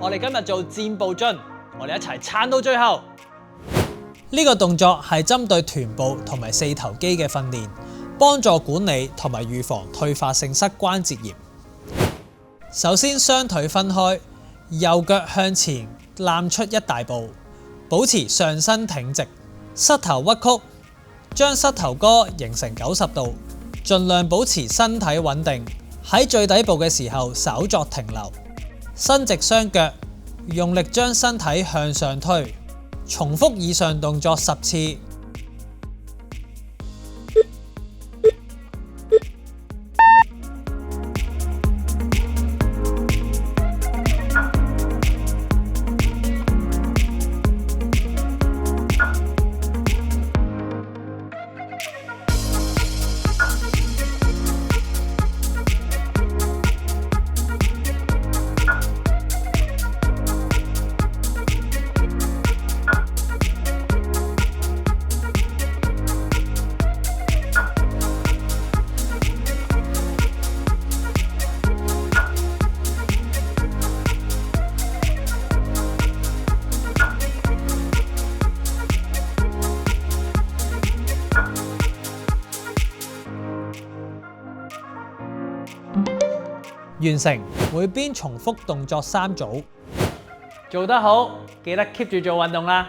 我哋今日做箭步進，我哋一齊撐到最後。呢個動作係針對臀部同埋四頭肌嘅訓練，幫助管理同埋預防退化性膝關節炎。首先雙腿分開，右腳向前攬出一大步，保持上身挺直，膝頭屈曲，將膝頭哥形成90度，盡量保持身體穩定。喺最底部嘅時候稍作停留，伸直雙腳，用力將身體向上推，重複以上動作10次。完成，每邊重複動作3組。做得好，記得 keep 住做運動啦。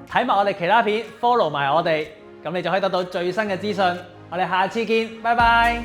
睇埋我哋其他片 ，follow 埋我哋，咁你就可以得到最新嘅資訊。我哋下次見，拜拜。